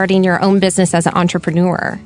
starting your own business as an entrepreneur?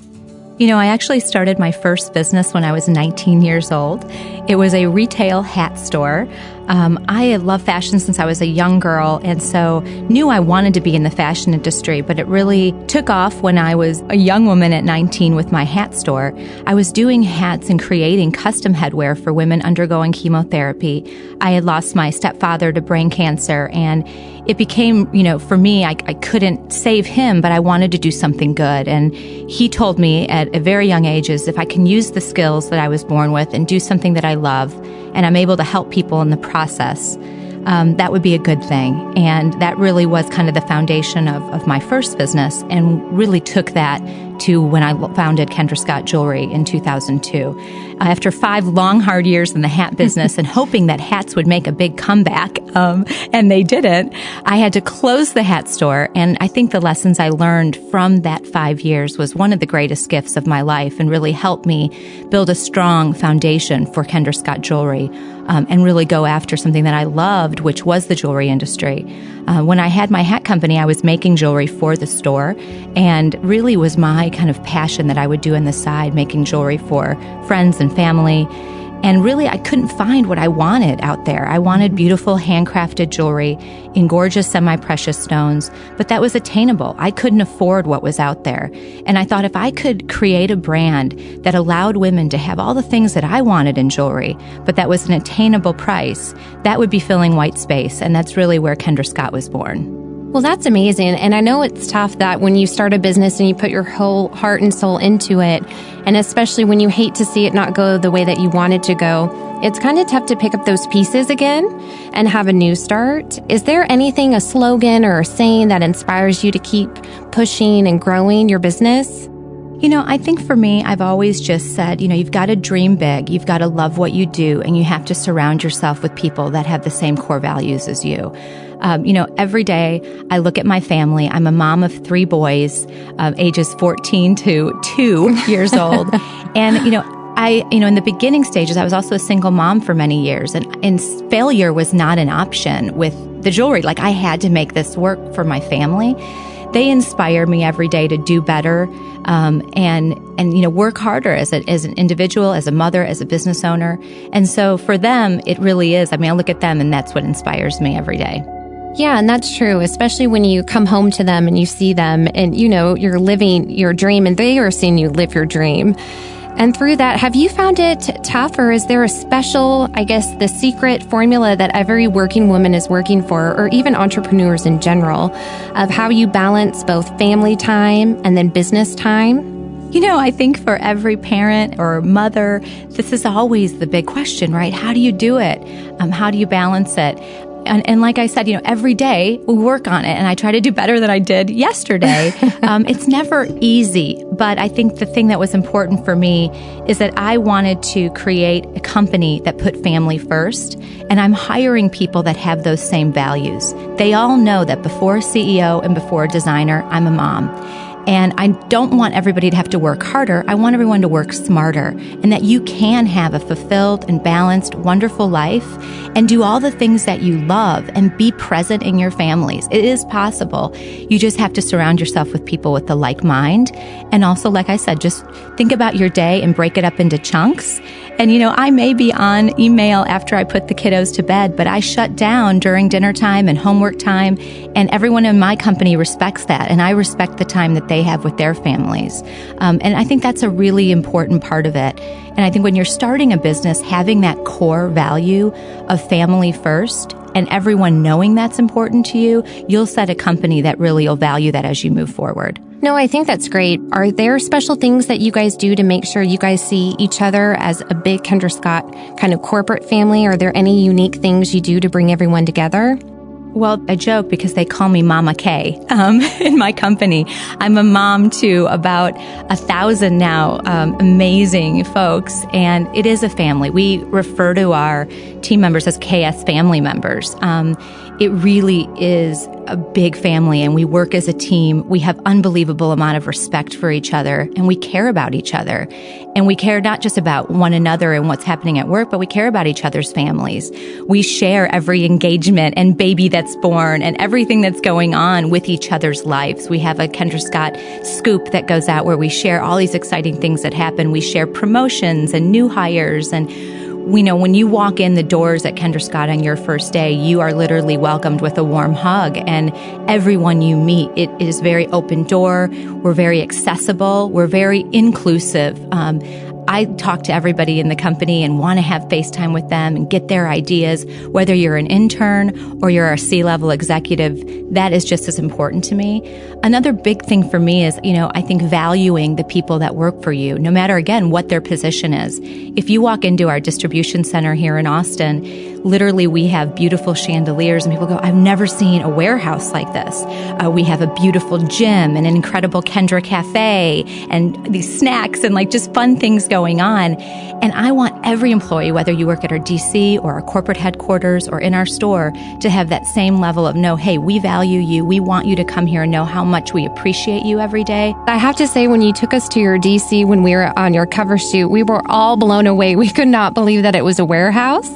I actually started my first business when I was 19 years old. It was a retail hat store. I had loved fashion since I was a young girl, and so knew I wanted to be in the fashion industry, but it really took off when I was a young woman at 19 with my hat store. I was doing hats and creating custom headwear for women undergoing chemotherapy. I had lost my stepfather to brain cancer, and it became, for me, I couldn't save him, but I wanted to do something good. And he told me at a very young age is if I can use the skills that I was born with and do something that I love, and I'm able to help people in the process, that would be a good thing. And that really was kind of the foundation of my first business, and really took that to when I founded Kendra Scott Jewelry in 2002. After 5 long, hard years in the hat business and hoping that hats would make a big comeback, and they didn't, I had to close the hat store. And I think the lessons I learned from that 5 years was one of the greatest gifts of my life, and really helped me build a strong foundation for Kendra Scott Jewelry, and really go after something that I loved, which was the jewelry industry. When I had my hat company, I was making jewelry for the store, and really was my kind of passion that I would do on the side, making jewelry for friends and family. And really, I couldn't find what I wanted out there. I wanted beautiful handcrafted jewelry in gorgeous semi-precious stones, but that was attainable. I couldn't afford what was out there. And I thought if I could create a brand that allowed women to have all the things that I wanted in jewelry, but that was an attainable price, that would be filling white space. And that's really where Kendra Scott was born. Well, that's amazing. And I know it's tough that when you start a business and you put your whole heart and soul into it, and especially when you hate to see it not go the way that you want it to go, it's kind of tough to pick up those pieces again and have a new start. Is there anything, a slogan or a saying that inspires you to keep pushing and growing your business? I think for me, I've always just said, you've got to dream big, you've got to love what you do, and you have to surround yourself with people that have the same core values as you. Every day I look at my family. I'm a mom of 3 boys, ages 14 to 2 years old. And, in the beginning stages, I was also a single mom for many years, and failure was not an option with the jewelry. Like, I had to make this work for my family. They inspire me every day to do better, and work harder as an individual, as a mother, as a business owner. And so for them, it really is. I look at them, and that's what inspires me every day. Yeah, and that's true, especially when you come home to them and you see them and, you're living your dream and they are seeing you live your dream. And through that, have you found it tough, or is there a special, the secret formula that every working woman is working for, or even entrepreneurs in general, of how you balance both family time and then business time? I think for every parent or mother, this is always the big question, right? How do you do it? How do you balance it? And like I said, every day we work on it, and I try to do better than I did yesterday. It's never easy, but I think the thing that was important for me is that I wanted to create a company that put family first, and I'm hiring people that have those same values. They all know that before a CEO and before a designer, I'm a mom. And I don't want everybody to have to work harder. I want everyone to work smarter, and that you can have a fulfilled and balanced, wonderful life and do all the things that you love and be present in your families. It is possible. You just have to surround yourself with people with the like mind. And also, like I said, just think about your day and break it up into chunks. And, I may be on email after I put the kiddos to bed, but I shut down during dinner time and homework time. And everyone in my company respects that. And I respect the time that they have with their families. And I think that's a really important part of it. And I think when you're starting a business, having that core value of family first and everyone knowing that's important to you, you'll set a company that really will value that as you move forward. No, I think that's great. Are there special things that you guys do to make sure you guys see each other as a big Kendra Scott kind of corporate family? Are there any unique things you do to bring everyone together? Well, I joke because they call me Mama K in my company. I'm a mom to about 1,000 now, amazing folks, and it is a family. We refer to our team members as KS family members. it really is a big family, and we work as a team. We have unbelievable amount of respect for each other, and we care about each other. And we care not just about one another and what's happening at work, but we care about each other's families. We share every engagement and baby that's born and everything that's going on with each other's lives. We have a Kendra Scott scoop that goes out where we share all these exciting things that happen. We share promotions and new hires, and we know when you walk in the doors at Kendra Scott on your first day, you are literally welcomed with a warm hug. And everyone you meet, it is very open door. We're very accessible. We're very inclusive. I talk to everybody in the company and want to have FaceTime with them and get their ideas. Whether you're an intern or you're a C-level executive, that is just as important to me. Another big thing for me is, I think valuing the people that work for you, no matter, again, what their position is. If you walk into our distribution center here in Austin, literally we have beautiful chandeliers and people go, I've never seen a warehouse like this. We have a beautiful gym and an incredible Kendra Cafe and these snacks and just fun things going on. And I want every employee, whether you work at our DC or our corporate headquarters or in our store, to have that same level of hey, we value you. We want you to come here and know how much we appreciate you every day. I have to say, when you took us to your DC, when we were on your cover shoot, we were all blown away. We could not believe that it was a warehouse.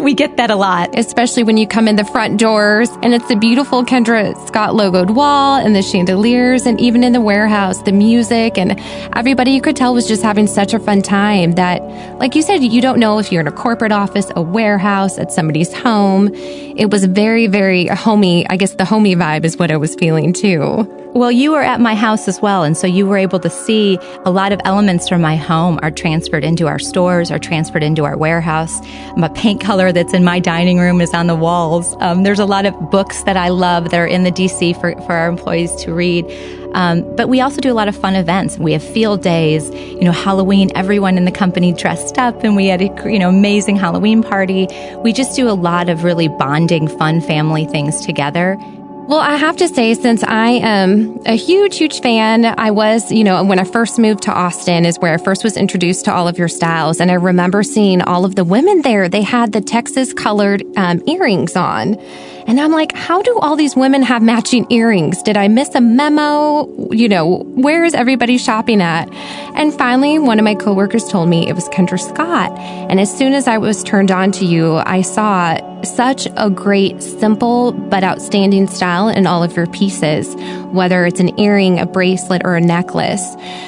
We get that a lot. Especially when you come in the front doors and it's the beautiful Kendra Scott logoed wall and the chandeliers, and even in the warehouse, the music, and everybody you could tell was just having such a fun time that, like you said, you don't know if you're in a corporate office, a warehouse, at somebody's home. It was very, very homey. I guess the homey vibe is what I was feeling too. Well, you were at my house as well, and so you were able to see a lot of elements from my home are transferred into our stores, are transferred into our warehouse. My paint color that's in my dining room is on the walls. There's a lot of books that I love that are in the DC for our employees to read. But we also do a lot of fun events. We have field days, Halloween, everyone in the company dressed up, and we had a amazing Halloween party. We just do a lot of really bonding, fun family things together. Well, I have to say, since I am a huge, huge fan, I was, when I first moved to Austin is where I first was introduced to all of your styles. And I remember seeing all of the women there. They had the Texas colored earrings on. And I'm like, how do all these women have matching earrings? Did I miss a memo? Where is everybody shopping at? And finally, one of my coworkers told me it was Kendra Scott. And as soon as I was turned on to you, I saw such a great, simple, but outstanding style in all of your pieces, whether it's an earring, a bracelet, or a necklace.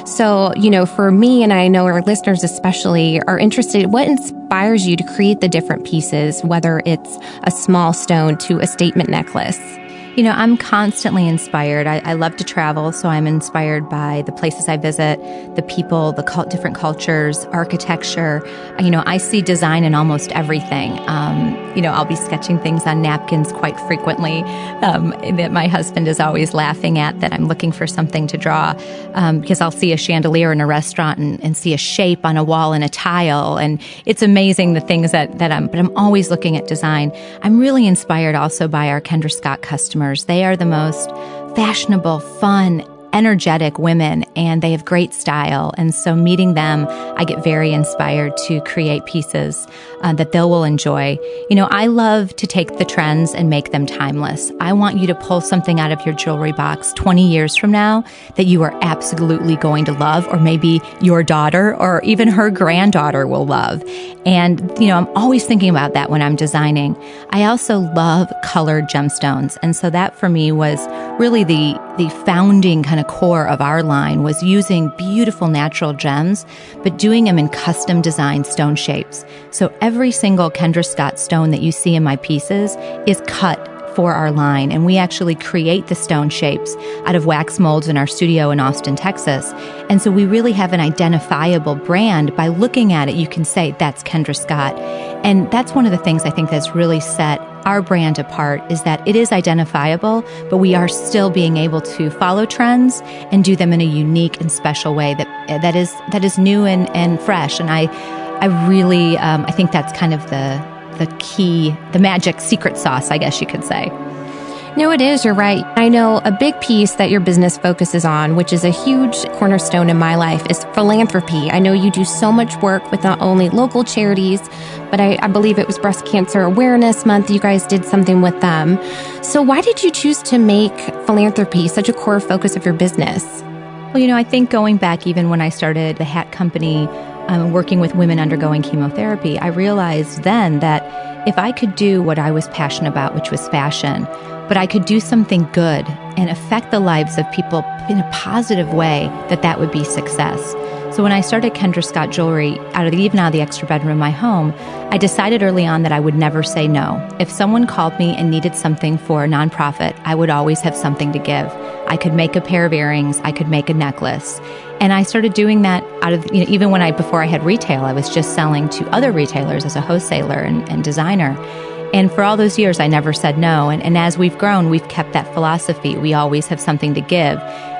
So, for me, and I know our listeners especially are interested, what inspires you to create the different pieces, whether it's a small stone to a statement necklace? I'm constantly inspired. I love to travel, so I'm inspired by the places I visit, the people, the different cultures, architecture. I see design in almost everything. I'll be sketching things on napkins quite frequently that my husband is always laughing at, that I'm looking for something to draw because I'll see a chandelier in a restaurant and see a shape on a wall in a tile. And it's amazing the things but I'm always looking at design. I'm really inspired also by our Kendra Scott customers. They are the most fashionable, fun, energetic women, and they have great style. And so meeting them, I get very inspired to create pieces that they will enjoy. I love to take the trends and make them timeless. I want you to pull something out of your jewelry box 20 years from now that you are absolutely going to love, or maybe your daughter or even her granddaughter will love. And, I'm always thinking about that when I'm designing. I also love colored gemstones. And so that for me was really the founding kind of core of our line, was using beautiful natural gems, but doing them in custom designed stone shapes. So every single Kendra Scott stone that you see in my pieces is cut for our line. And we actually create the stone shapes out of wax molds in our studio in Austin, Texas. And so we really have an identifiable brand. By looking at it, you can say that's Kendra Scott. And that's one of the things I think that's really set our brand apart, is that it is identifiable, but we are still being able to follow trends and do them in a unique and special way that is new and fresh. And I really think that's kind of the key, the magic secret sauce, I guess you could say. No, it is. You're right. I know a big piece that your business focuses on, which is a huge cornerstone in my life, is philanthropy. I know you do so much work with not only local charities, but I believe it was Breast Cancer Awareness Month. You guys did something with them. So why did you choose to make philanthropy such a core focus of your business? Well, I think going back even when I started the hat company, working with women undergoing chemotherapy, I realized then that if I could do what I was passionate about, which was fashion, but I could do something good and affect the lives of people in a positive way, that would be success. So when I started Kendra Scott Jewelry, even out of the extra bedroom in my home, I decided early on that I would never say no. If someone called me and needed something for a nonprofit, I would always have something to give. I could make a pair of earrings, I could make a necklace. And I started doing that even before I had retail, I was just selling to other retailers as a wholesaler and designer. And for all those years, I never said no. And as we've grown, we've kept that philosophy. We always have something to give.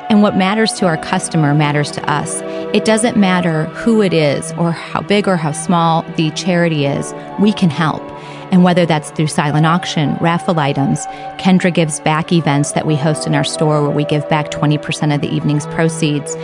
And what matters to our customer matters to us. It doesn't matter who it is or how big or how small the charity is, we can help. And whether that's through silent auction, raffle items, Kendra Gives Back events that we host in our store where we give back 20% of the evening's proceeds,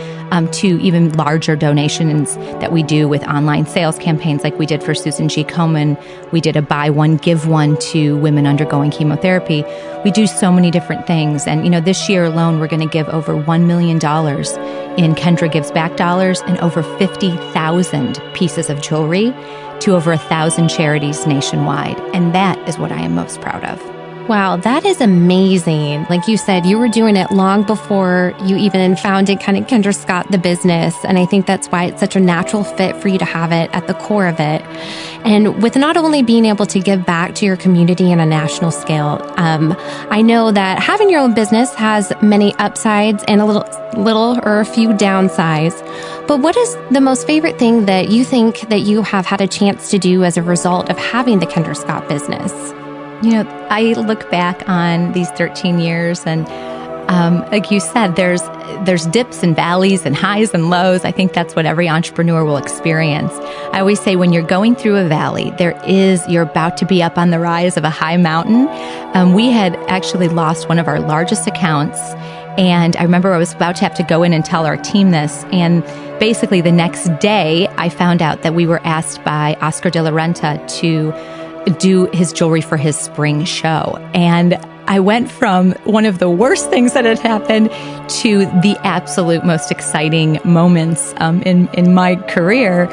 to even larger donations that we do with online sales campaigns like we did for Susan G. Komen. We did a buy one, give one to women undergoing chemotherapy. We do so many different things. And, this year alone, we're going to give over $1 million in Kendra Gives Back dollars and over 50,000 pieces of jewelry to over 1,000 charities nationwide. And that is what I am most proud of. Wow, that is amazing. Like you said, you were doing it long before you even founded kind of Kendra Scott, the business. And I think that's why it's such a natural fit for you to have it at the core of it. And with not only being able to give back to your community on a national scale, I know that having your own business has many upsides and a little or a few downsides. But what is the most favorite thing that you think that you have had a chance to do as a result of having the Kendra Scott business? I look back on these 13 years and like you said, there's dips and valleys and highs and lows. I think that's what every entrepreneur will experience. I always say when you're going through a valley, you're about to be up on the rise of a high mountain. We had actually lost one of our largest accounts. And I remember I was about to have to go in and tell our team this. And basically the next day, I found out that we were asked by Oscar de la Renta to do his jewelry for his spring show. And I went from one of the worst things that had happened to the absolute most exciting moments in my career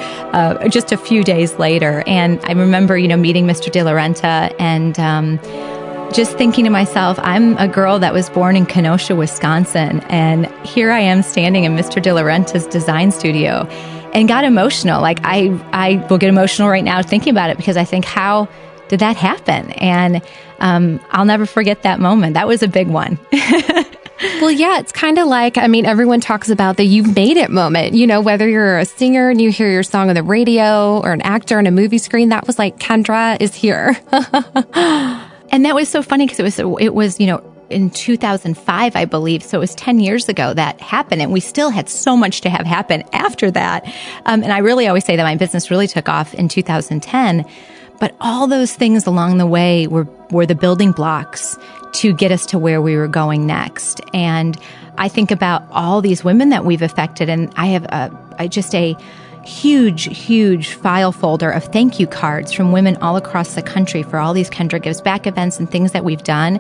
just a few days later. And I remember, meeting Mr. De La Renta and just thinking to myself, I'm a girl that was born in Kenosha, Wisconsin. And here I am standing in Mr. De La Renta's design studio and got emotional. Like I will get emotional right now thinking about it because I think, how did that happen? And I'll never forget that moment. That was a big one. Well, yeah, it's kind of like, everyone talks about the you've made it moment, whether you're a singer and you hear your song on the radio or an actor on a movie screen, that was like, Kendra is here. And that was so funny because it was, in 2005, I believe. So it was 10 years ago that happened. And we still had so much to have happen after that. And I really always say that my business really took off in 2010. But all those things along the way were the building blocks to get us to where we were going next. And I think about all these women that we've affected. And I have just a huge file folder of thank you cards from women all across the country for all these Kendra Gives Back events and things that we've done.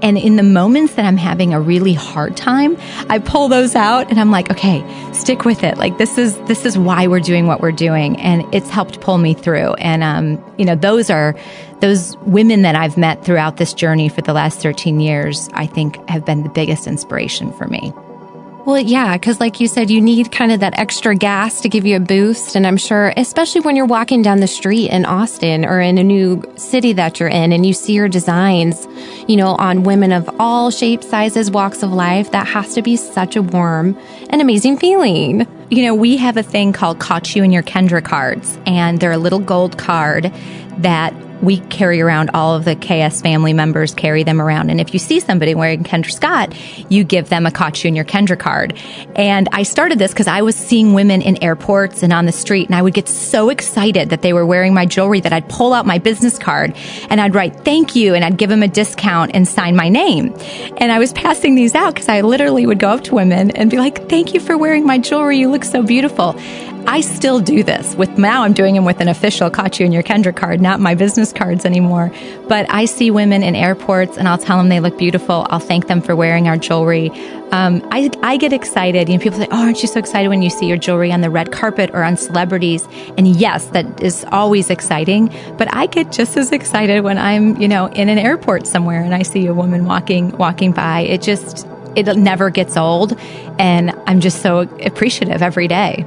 And in the moments that I'm having a really hard time, I pull those out and I'm like, okay, stick with it. Like this is why we're doing what we're doing. And it's helped pull me through. And, those women that I've met throughout this journey for the last 13 years, I think have been the biggest inspiration for me. Well, yeah, because like you said, you need kind of that extra gas to give you a boost. And I'm sure, especially when you're walking down the street in Austin or in a new city that you're in and you see your designs, on women of all shapes, sizes, walks of life, that has to be such a warm and amazing feeling. We have a thing called Caught You in Your Kendra cards, and they're a little gold card that we carry around all of the KS family members, carry them around. And if you see somebody wearing Kendra Scott, you give them a Caught You in Your Kendra card. And I started this because I was seeing women in airports and on the street, and I would get so excited that they were wearing my jewelry that I'd pull out my business card and I'd write thank you, and I'd give them a discount and sign my name. And I was passing these out because I literally would go up to women and be like, thank you for wearing my jewelry. You look so beautiful. I still do this now I'm doing them with an official Caught You in Your Kendra card, not my business cards anymore. But I see women in airports and I'll tell them they look beautiful. I'll thank them for wearing our jewelry. I get excited. People say, oh, aren't you so excited when you see your jewelry on the red carpet or on celebrities? And yes, that is always exciting. But I get just as excited when I'm, in an airport somewhere and I see a woman walking by. It never gets old. And I'm just so appreciative every day.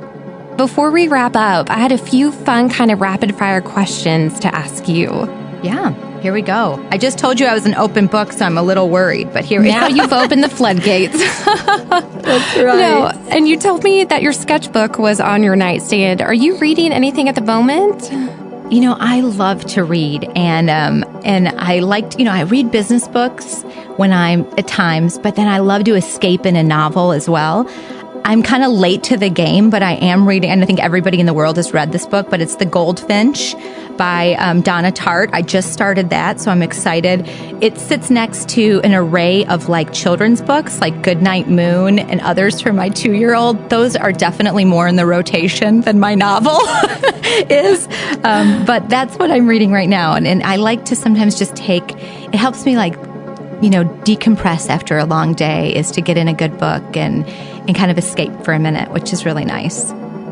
Before we wrap up, I had a few fun kind of rapid fire questions to ask you. Yeah, here we go. I just told you I was an open book, so I'm a little worried, but here we go. Now you've opened the floodgates. That's right. No, and you told me that your sketchbook was on your nightstand. Are you reading anything at the moment? I love to read, and I liked, I read business books when I'm at times, but then I love to escape in a novel as well. I'm kind of late to the game, but I am reading, and I think everybody in the world has read this book, but it's The Goldfinch by Donna Tartt. I just started that, so I'm excited. It sits next to an array of children's books, like Goodnight Moon and others for my 2-year-old. Those are definitely more in the rotation than my novel is. But that's what I'm reading right now. And I like to sometimes just it helps me decompress after a long day, is to get in a good book and kind of escape for a minute, which is really nice.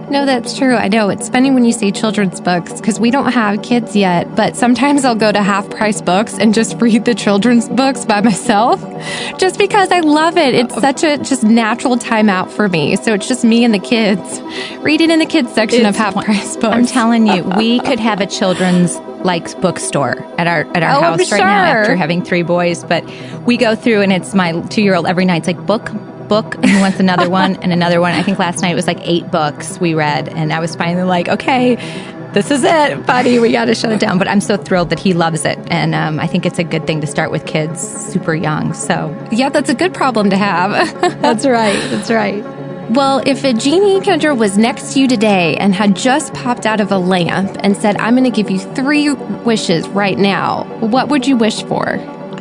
No, that's true. I know. It's funny when you say children's books because we don't have kids yet, but sometimes I'll go to Half Price Books and just read the children's books by myself just because I love it. It's such a just natural time out for me. So it's just me and the kids reading in the kids section of Half Price Books. I'm telling you, we could have a children's bookstore at our house right now after having 3 boys, but we go through and it's my 2-year-old every night. It's like book, and he wants another one and another one. I think last night it was 8 books we read, and I was finally okay, this is it, buddy, we got to shut it down. But I'm so thrilled that he loves it, and I think it's a good thing to start with kids super young. So yeah, that's a good problem to have. That's right. Well, if a genie, Kendra, was next to you today and had just popped out of a lamp and said, I'm going to give you 3 wishes right now, what would you wish for?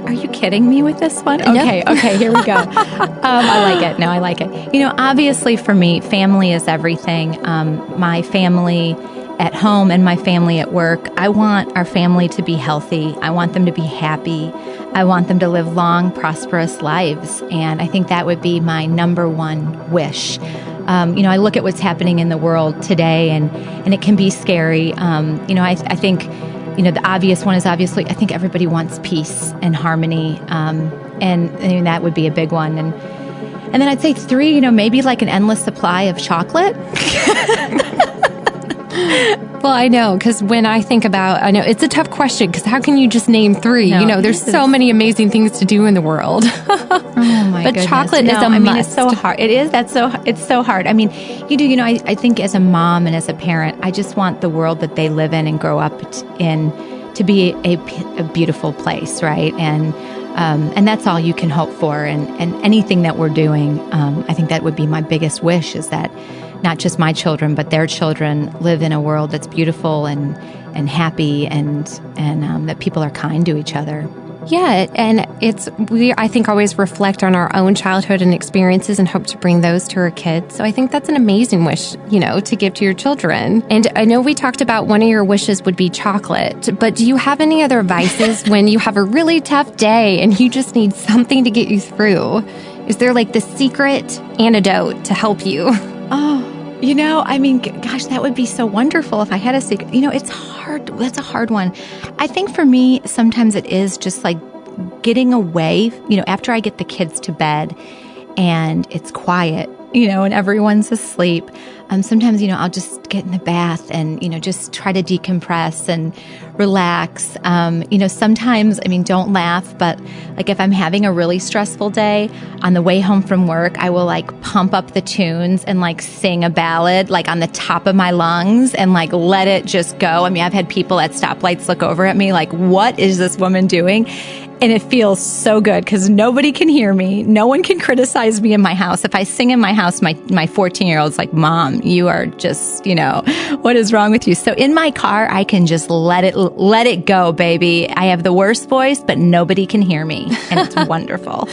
Are you kidding me with this one? Okay, here we go. I like it. No, I like it. Obviously for me, family is everything. My family at home and my family at work. I want our family to be healthy. I want them to be happy. I want them to live long, prosperous lives. And I think that would be my number one wish. I look at what's happening in the world today, and it can be scary. I think the obvious one is obviously, I think everybody wants peace and harmony. And that would be a big one. And then I'd say 3, maybe an endless supply of chocolate. Well, I know, because when I think about, it's a tough question, because how can you just name 3? No, there's so many amazing things to do in the world. Oh my goodness. But chocolate is a must. It's so hard. It is. It's so hard. I think as a mom and as a parent, I just want the world that they live in and grow up in to be a beautiful place, right? And that's all you can hope for. And anything that we're doing, I think that would be my biggest wish, is that not just my children, but their children live in a world that's beautiful and happy, and that people are kind to each other. Yeah, and I think always reflect on our own childhood and experiences and hope to bring those to our kids. So I think that's an amazing wish, to give to your children. And I know we talked about one of your wishes would be chocolate, but do you have any other vices when you have a really tough day and you just need something to get you through? Is there the secret antidote to help you? Oh, gosh, that would be so wonderful if I had a secret. It's hard. That's a hard one. I think for me, sometimes it is just getting away, after I get the kids to bed and it's quiet, and everyone's asleep. Sometimes, I'll just get in the bath and, just try to decompress and relax. Sometimes, don't laugh, but like if I'm having a really stressful day, on the way home from work, I will like pump up the tunes and like sing a ballad like on the top of my lungs and like let it just go. I've had people at stoplights look over at me like, what is this woman doing? And it feels so good because nobody can hear me. No one can criticize me in my house. If I sing in my house, my 14-year-old's like, Mom, you are just, what is wrong with you? So in my car, I can just let it go, baby. I have the worst voice, but nobody can hear me. And it's wonderful.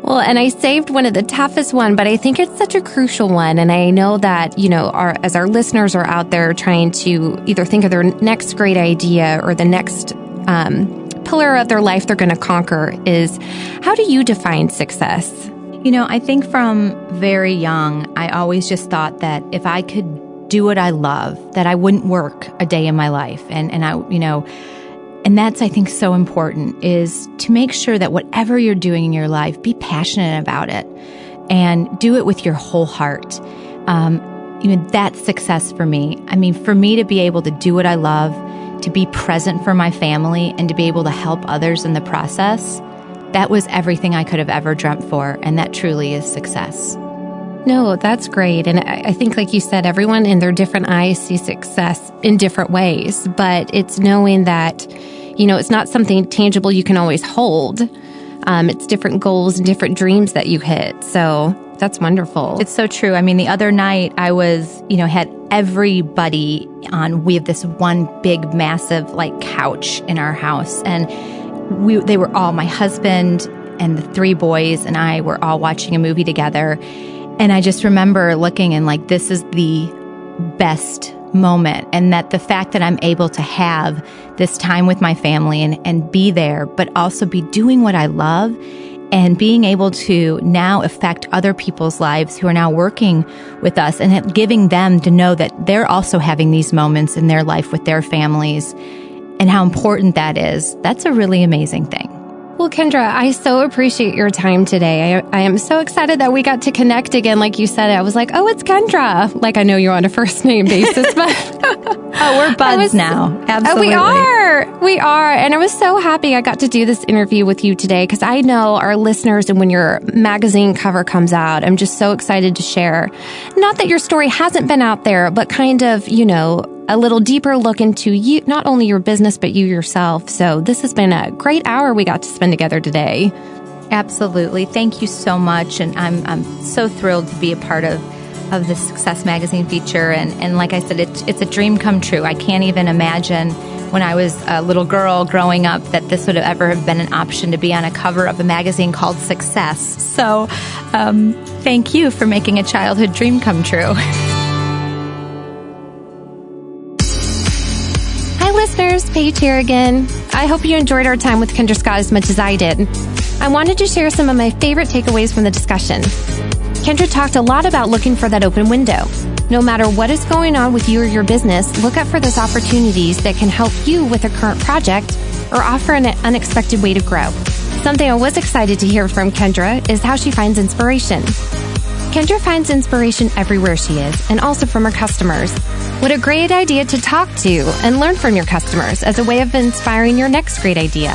Well, and I saved one of the toughest one, but I think it's such a crucial one. And I know that, as our listeners are out there trying to either think of their next great idea or the next pillar of their life they're going to conquer is, how do you define success? I think from very young, I always just thought that if I could do what I love, that I wouldn't work a day in my life. And that's, I think, so important, is to make sure that whatever you're doing in your life, be passionate about it and do it with your whole heart. That's success for me. For me to be able to do what I love, to be present for my family, and to be able to help others in the process, that was everything I could have ever dreamt for. And that truly is success. No, that's great. And I think, like you said, everyone in their different eyes see success in different ways. But it's knowing that, it's not something tangible you can always hold. It's different goals and different dreams that you hit. So that's wonderful. It's so true. The other night I was, had everybody on. We have this one big, massive, couch in our house. And they were all, my husband and the 3 boys and I were all watching a movie together. And I just remember looking and this is the best moment. And that the fact that I'm able to have this time with my family and be there, but also be doing what I love, and being able to now affect other people's lives who are now working with us, and giving them to know that they're also having these moments in their life with their families, and how important that is. That's a really amazing thing. Well, Kendra, I so appreciate your time today. I am so excited that we got to connect again. Like you said, I was like, oh, it's Kendra. Like, I know you're on a first name basis, but oh, we're buds now. Absolutely. We are. And I was so happy I got to do this interview with you today, because I know our listeners, and when your magazine cover comes out, I'm just so excited to share. Not that your story hasn't been out there, but kind of, a little deeper look into you, not only your business, but you yourself. So this has been a great hour we got to spend together today. Absolutely. Thank you so much. And I'm so thrilled to be a part of the Success Magazine feature. And like I said, it's a dream come true. I can't even imagine when I was a little girl growing up that this would have ever have been an option to be on a cover of a magazine called Success. So thank you for making a childhood dream come true. Listeners, Paige here again. I hope you enjoyed our time with Kendra Scott as much as I did. I wanted to share some of my favorite takeaways from the discussion. Kendra talked a lot about looking for that open window. No matter what is going on with you or your business, look out for those opportunities that can help you with a current project or offer an unexpected way to grow. Something I was excited to hear from Kendra is how she finds inspiration. Kendra finds inspiration everywhere she is, and also from her customers. What a great idea to talk to and learn from your customers as a way of inspiring your next great idea.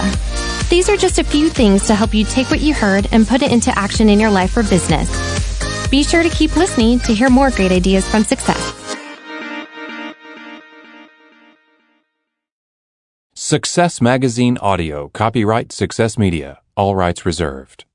These are just a few things to help you take what you heard and put it into action in your life or business. Be sure to keep listening to hear more great ideas from Success. Success Magazine Audio, copyright Success Media, all rights reserved.